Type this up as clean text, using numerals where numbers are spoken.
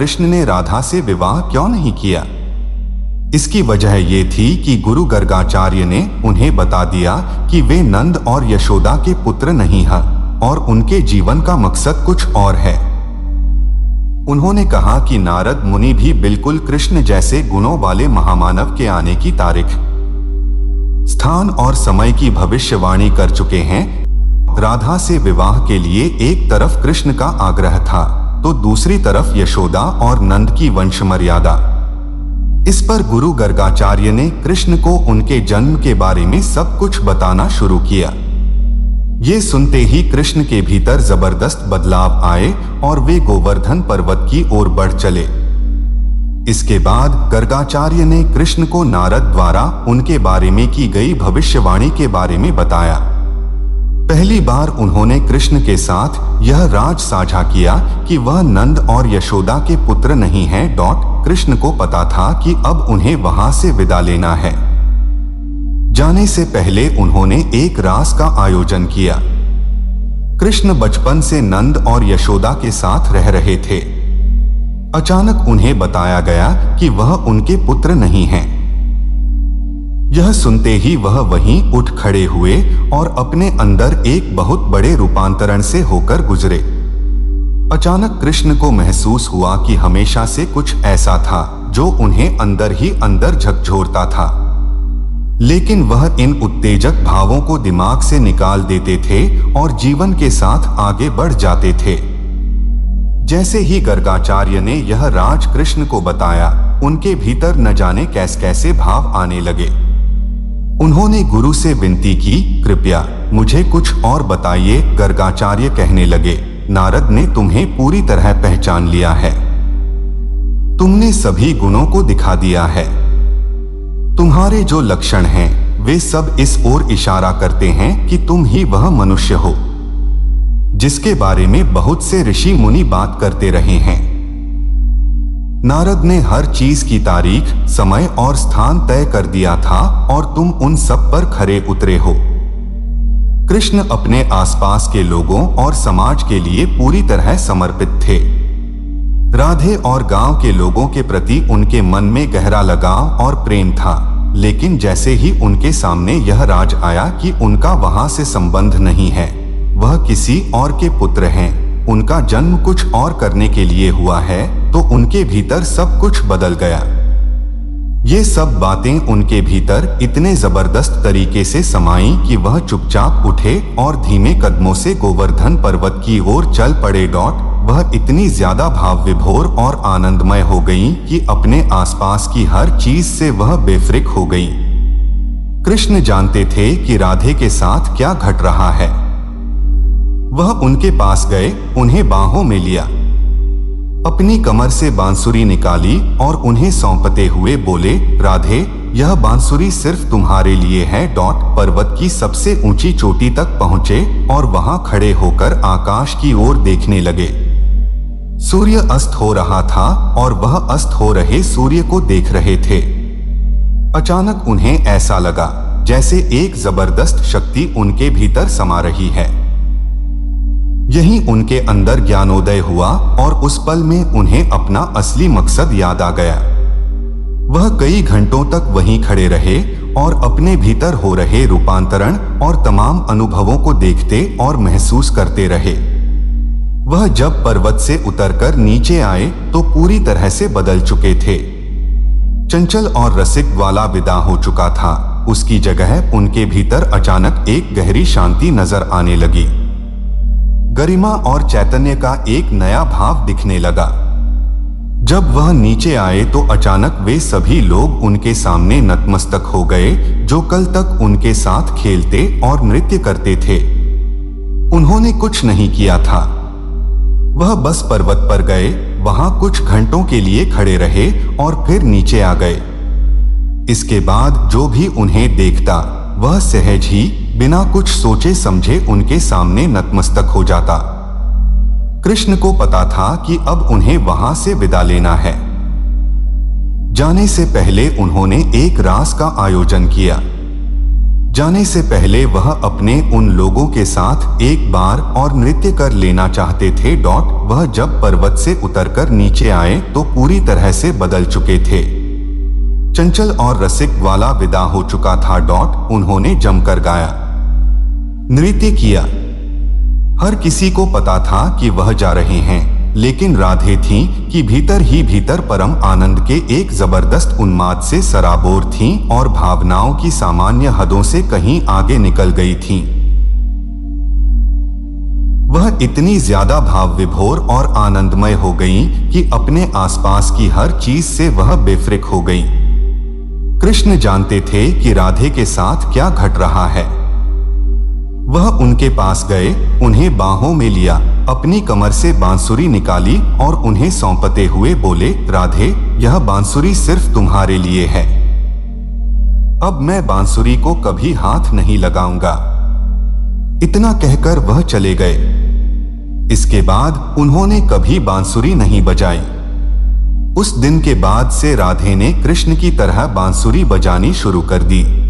कृष्ण ने राधा से विवाह क्यों नहीं किया? इसकी वजह ये थी कि गुरु गर्गाचार्य ने उन्हें बता दिया कि वे नंद और यशोदा के पुत्र नहीं हैं और उनके जीवन का मकसद कुछ और है। उन्होंने कहा कि नारद मुनि भी बिल्कुल कृष्ण जैसे गुणों वाले महामानव के आने की तारीख, स्थान और समय की भविष्यवाणी कर चुके हैं। राधा से विवाह के लिए एक तरफ कृष्ण का आग्रह था तो दूसरी तरफ यशोदा और नंद की वंश मर्यादा। इस पर गुरु गर्गाचार्य ने कृष्ण को उनके जन्म के बारे में सब कुछ बताना शुरू किया। ये सुनते ही कृष्ण के भीतर जबरदस्त बदलाव आए और वे गोवर्धन पर्वत की ओर बढ़ चले। इसके बाद गर्गाचार्य ने कृष्ण को नारद द्वारा उनके बारे में की गई भविष्यवाणी के बारे में बताया। पहली बार उन्होंने कृष्ण के साथ यह राज साझा किया कि वह नंद और यशोदा के पुत्र नहीं हैं। कृष्ण को पता था कि अब उन्हें वहां से विदा लेना है। जाने से पहले उन्होंने एक रास का आयोजन किया। कृष्ण बचपन से नंद और यशोदा के साथ रह रहे थे। अचानक उन्हें बताया गया कि वह उनके पुत्र नहीं हैं। यह सुनते ही वह वहीं उठ खड़े हुए और अपने अंदर एक बहुत बड़े रूपांतरण से होकर गुजरे। अचानक कृष्ण को महसूस हुआ कि हमेशा से कुछ ऐसा था जो उन्हें अंदर ही अंदर झकझोरता था, लेकिन वह इन उत्तेजक भावों को दिमाग से निकाल देते थे और जीवन के साथ आगे बढ़ जाते थे। जैसे ही गर्गाचार्य ने यह राज कृष्ण को बताया, उनके भीतर न जाने कैसे कैसे भाव आने लगे। उन्होंने गुरु से विनती की, कृपया मुझे कुछ और बताइए। गर्गाचार्य कहने लगे, नारद ने तुम्हें पूरी तरह पहचान लिया है। तुमने सभी गुणों को दिखा दिया है। तुम्हारे जो लक्षण हैं वे सब इस ओर इशारा करते हैं कि तुम ही वह मनुष्य हो जिसके बारे में बहुत से ऋषि मुनि बात करते रहे हैं। नारद ने हर चीज की तारीख, समय और स्थान तय कर दिया था और तुम उन सब पर खरे उतरे हो। कृष्ण अपने आसपास के लोगों और समाज के लिए पूरी तरह समर्पित थे। राधे और गांव के लोगों के प्रति उनके मन में गहरा लगाव और प्रेम था, लेकिन जैसे ही उनके सामने यह राज आया कि उनका वहां से संबंध नहीं है, वह किसी और के पुत्र हैं, उनका जन्म कुछ और करने के लिए हुआ है, तो उनके भीतर सब कुछ बदल गया। ये सब बातें उनके भीतर इतने जबरदस्त तरीके से समाई कि वह चुपचाप उठे और धीमे कदमों से गोवर्धन पर्वत की ओर चल पड़े। वह इतनी ज्यादा भाव विभोर और आनंदमय हो गईं कि अपने आसपास की हर चीज से वह बेफिक्र हो गईं। कृष्ण जानते थे कि राधे के साथ क्या घट रहा है। वह उनके पास गए, उन्हें बाहों में लिया, अपनी कमर से बांसुरी निकाली और उन्हें सौंपते हुए बोले, राधे, यह बांसुरी सिर्फ तुम्हारे लिए है। पर्वत की सबसे ऊंची चोटी तक पहुंचे और वहां खड़े होकर आकाश की ओर देखने लगे। सूर्य अस्त हो रहा था और वह अस्त हो रहे सूर्य को देख रहे थे। अचानक उन्हें ऐसा लगा जैसे एक जबरदस्त शक्ति उनके भीतर समा रही है। यही उनके अंदर ज्ञानोदय हुआ और उस पल में उन्हें अपना असली मकसद याद आ गया। वह कई घंटों तक वहीं खड़े रहे और अपने भीतर हो रहे रूपांतरण और तमाम अनुभवों को देखते और महसूस करते रहे। वह जब पर्वत से उतरकर नीचे आए तो पूरी तरह से बदल चुके थे। चंचल और रसिक वाला विदा हो चुका था। उसकी जगह उनके भीतर अचानक एक गहरी शांति नजर आने लगी। गरिमा और चैतन्य का एक नया भाव दिखने लगा। जब वह नीचे आए तो अचानक वे सभी लोग उनके सामने नतमस्तक हो गए जो कल तक उनके साथ खेलते और नृत्य करते थे। उन्होंने कुछ नहीं किया था, वह बस पर्वत पर गए, वहां कुछ घंटों के लिए खड़े रहे और फिर नीचे आ गए। इसके बाद जो भी उन्हें देखता वह सहज ही बिना कुछ सोचे समझे उनके सामने नतमस्तक हो जाता। कृष्ण को पता था कि अब उन्हें वहां से विदा लेना है। जाने से पहले उन्होंने एक रास का आयोजन किया। जाने से पहले वह अपने उन लोगों के साथ एक बार और नृत्य कर लेना चाहते थे। वह जब पर्वत से उतरकर नीचे आए तो पूरी तरह से बदल चुके थे। चंचल और रसिक वाला विदा हो चुका था। उन्होंने जमकर गाया, नृत्य किया। हर किसी को पता था कि वह जा रहे हैं, लेकिन राधे थीं कि भीतर ही भीतर परम आनंद के एक जबरदस्त उन्माद से सराबोर थीं और भावनाओं की सामान्य हदों से कहीं आगे निकल गई थीं। वह इतनी ज्यादा भाव विभोर और आनंदमय हो गईं कि अपने आसपास की हर चीज से वह बेफिक्र हो गईं। कृष्ण जानते थे कि राधे के साथ क्या घट रहा है। वह उनके पास गए, उन्हें बाहों में लिया, अपनी कमर से बांसुरी निकाली और उन्हें सौंपते हुए बोले, राधे, यह बांसुरी सिर्फ तुम्हारे लिए है। अब मैं बांसुरी को कभी हाथ नहीं लगाऊंगा। इतना कहकर वह चले गए। इसके बाद उन्होंने कभी बांसुरी नहीं बजाई। उस दिन के बाद से राधे ने कृष्ण की तरह बांसुरी बजानी शुरू कर दी।